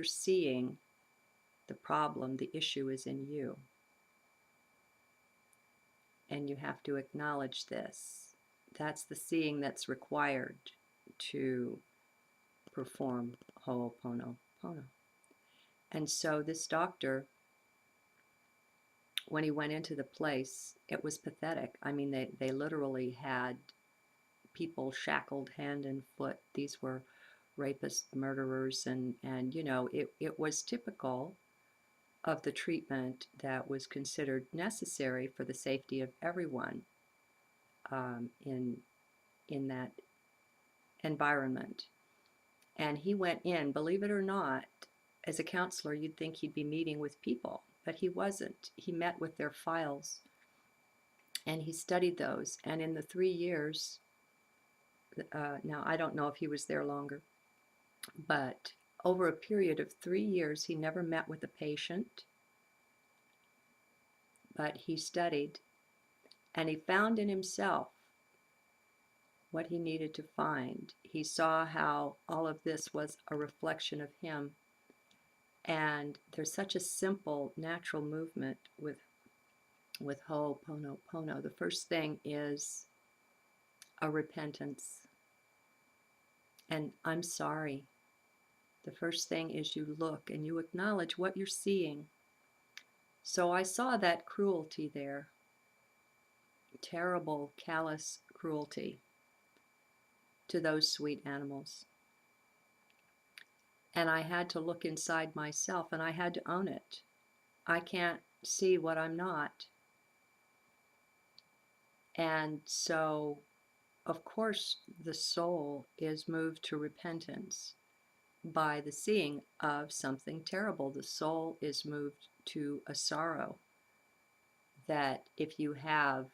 you're seeing the problem, the issue is in you. And you have to acknowledge this. That's the seeing that's required to perform Ho'oponopono. And so this doctor, when he went into the place, it was pathetic. I mean, they literally had people shackled hand and foot. These were rapists, murderers, and you know, it was typical of the treatment that was considered necessary for the safety of everyone in that environment. And he went in, believe it or not, as a counselor, you'd think he'd be meeting with people, but he wasn't. He met with their files and he studied those. And in the 3 years, now I don't know if he was there longer, but over a period of 3 years, he never met with a patient, but he studied and he found in himself what he needed to find. He saw how all of this was a reflection of him. And there's such a simple, natural movement with Ho'oponopono. The first thing is a repentance. And I'm sorry. The first thing is you look and you acknowledge what you're seeing. So I saw that cruelty there. Terrible, callous cruelty to those sweet animals. And I had to look inside myself and I had to own it. I can't see what I'm not. And so, of course, the soul is moved to repentance by the seeing of something terrible. The soul is moved to a sorrow that if you have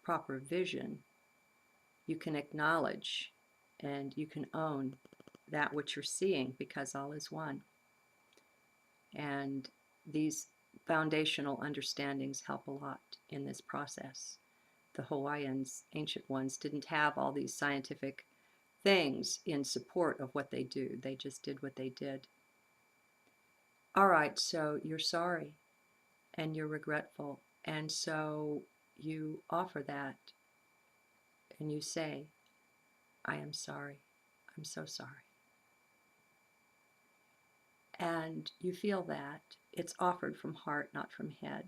proper vision, you can acknowledge and you can own that which you're seeing, because all is one. And these foundational understandings help a lot in this process. The Hawaiians, ancient ones, didn't have all these scientific things in support of what they do. They just did what they did. All right, so you're sorry and you're regretful. And so you offer that and you say, I am sorry. I'm so sorry. And you feel that it's offered from heart, not from head.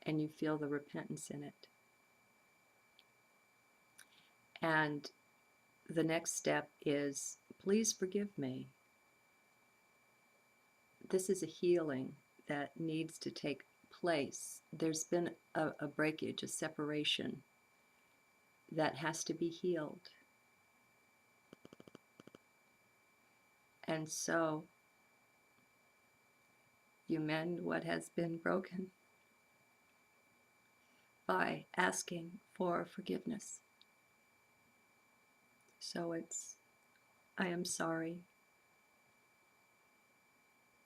And you feel the repentance in it. And the next step is, please forgive me. This is a healing that needs to take place. There's been a breakage, a separation that has to be healed. And so you mend what has been broken by asking for forgiveness. So it's, I am sorry.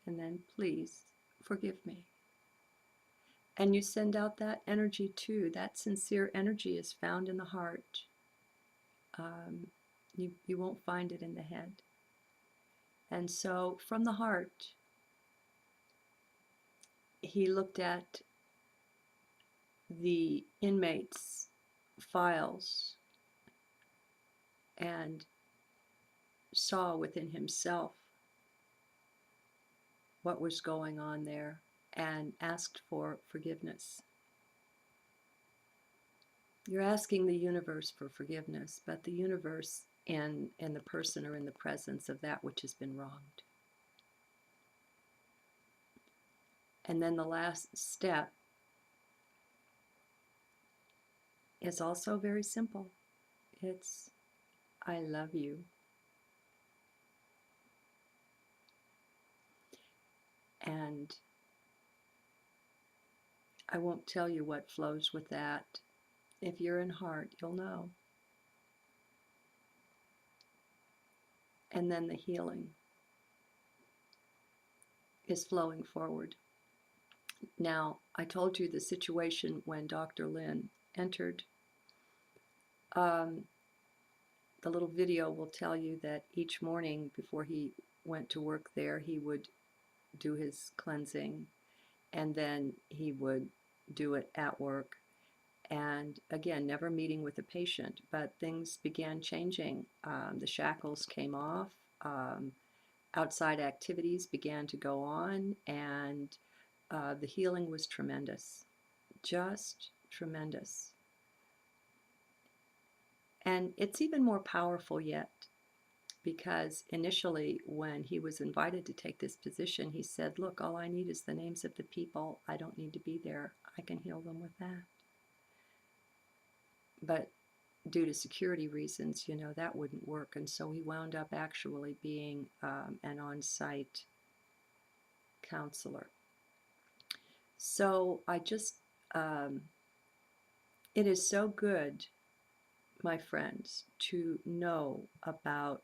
And then, please forgive me. And you send out that energy too. That sincere energy is found in the heart. You won't find it in the head. And so from the heart, he looked at the inmates' files and saw within himself what was going on there and asked for forgiveness. You're asking the universe for forgiveness, but the universe and the person are in the presence of that which has been wronged. And then the last step is also very simple. It's, I love you. And I won't tell you what flows with that. If you're in heart, you'll know. And then the healing is flowing forward. Now, I told you the situation when Dr. Lin entered. the little video will tell you that each morning before he went to work there, he would do his cleansing, and then he would do it at work. And again, never meeting with a patient, but things began changing. The shackles came off, outside activities began to go on, and the healing was tremendous, just tremendous. And it's even more powerful yet, because initially when he was invited to take this position, he said, look, all I need is the names of the people. I don't need to be there. I can heal them with that. But due to security reasons, you know, that wouldn't work. And so he wound up actually being an on-site counselor. So I just, it is so good, my friends, to know about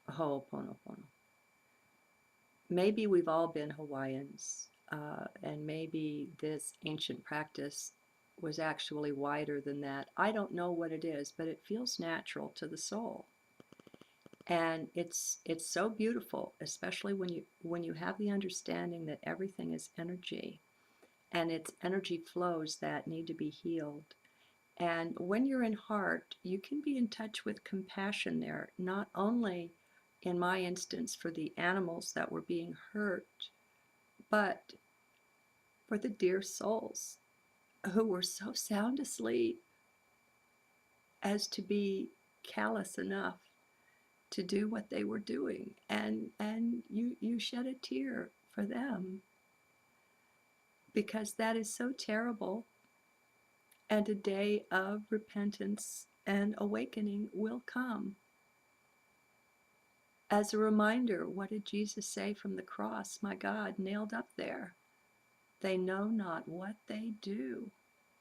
Ho'oponopono. Maybe we've all been Hawaiians, and maybe this ancient practice was actually wider than that. I don't know what it is, but it feels natural to the soul. And it's so beautiful, especially when you have the understanding that everything is energy, and it's energy flows that need to be healed. And when you're in heart, you can be in touch with compassion there, not only in my instance for the animals that were being hurt, but for the dear souls who were so sound asleep as to be callous enough to do what they were doing. And you shed a tear for them, because that is so terrible. And a day of repentance and awakening will come. As a reminder, what did Jesus say from the cross? My God, nailed up there. They know not what they do.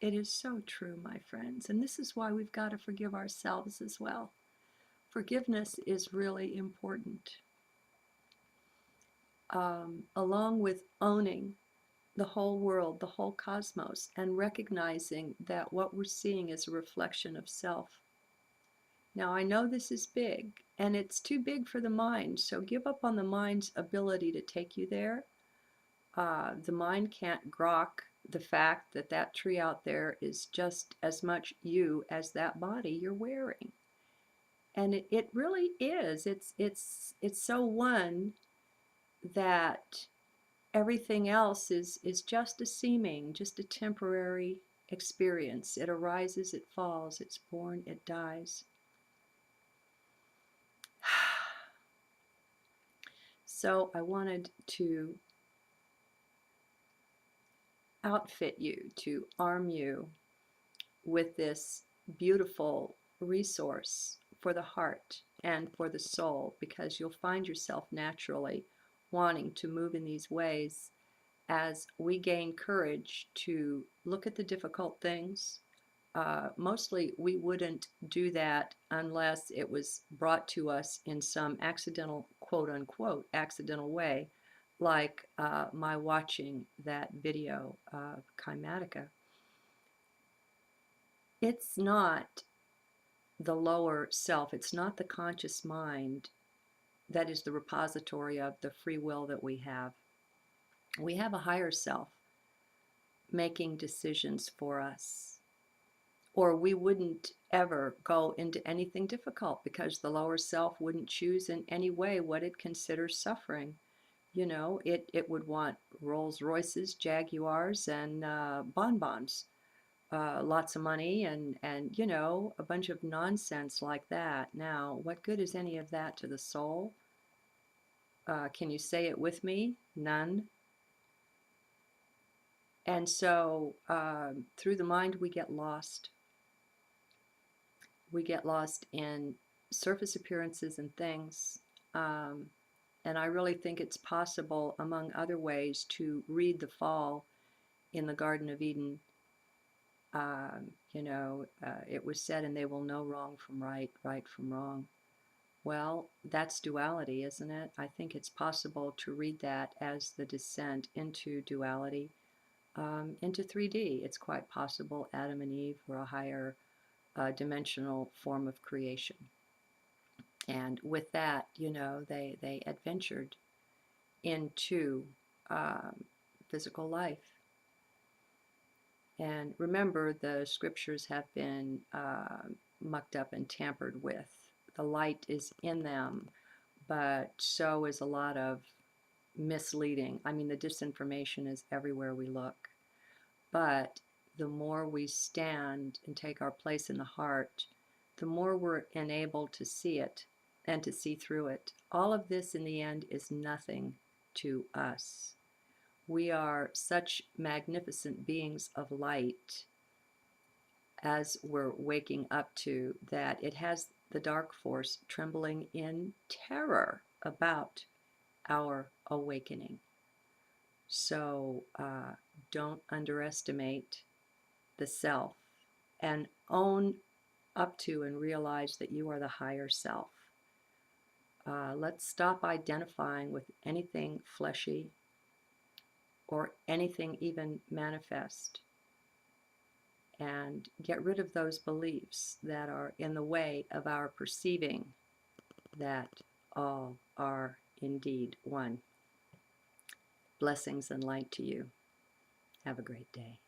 It is so true, my friends. And this is why we've got to forgive ourselves as well. Forgiveness is really important. Along with owning the whole world, the whole cosmos, and recognizing that what we're seeing is a reflection of self. Now, I know this is big, and it's too big for the mind, so give up on the mind's ability to take you there. The mind can't grok the fact that that tree out there is just as much you as that body you're wearing. And it really is. It's so one that everything else is just a seeming, just a temporary experience. It arises, it falls, it's born, it dies. So I wanted to outfit you, to arm you with this beautiful resource for the heart and for the soul, because you'll find yourself naturally wanting to move in these ways as we gain courage to look at the difficult things. Mostly we wouldn't do that unless it was brought to us in some accidental, quote unquote, accidental way, like my watching that video of Kymatica. It's not the lower self, it's not the conscious mind that is the repository of the free will that we have. We have a higher self making decisions for us. Or we wouldn't ever go into anything difficult, because the lower self wouldn't choose in any way what it considers suffering. You know, it would want Rolls Royces, Jaguars, and bonbons, lots of money, and you know, a bunch of nonsense like that. Now, what good is any of that to the soul? Can you say it with me? None. And so through the mind we get lost. We get lost in surface appearances and things. And I really think it's possible, among other ways, to read the fall in the Garden of Eden. You know, it was said, and they will know wrong from right, right from wrong. Well, that's duality, isn't it? I think it's possible to read that as the descent into duality, into 3D. It's quite possible Adam and Eve were a higher dimensional form of creation. And with that, they adventured into physical life. And remember, the scriptures have been mucked up and tampered with. The light is in them, but so is a lot of misleading. I mean, the disinformation is everywhere we look. But the more we stand and take our place in the heart, the more we're enabled to see it and to see through it. All of this in the end is nothing to us. We are such magnificent beings of light as we're waking up to that it has the dark force trembling in terror about our awakening. So don't underestimate the self, and own up to and realize that you are the higher self. Let's stop identifying with anything fleshy or anything even manifest, and get rid of those beliefs that are in the way of our perceiving that all are indeed one. Blessings and light to you. Have a great day.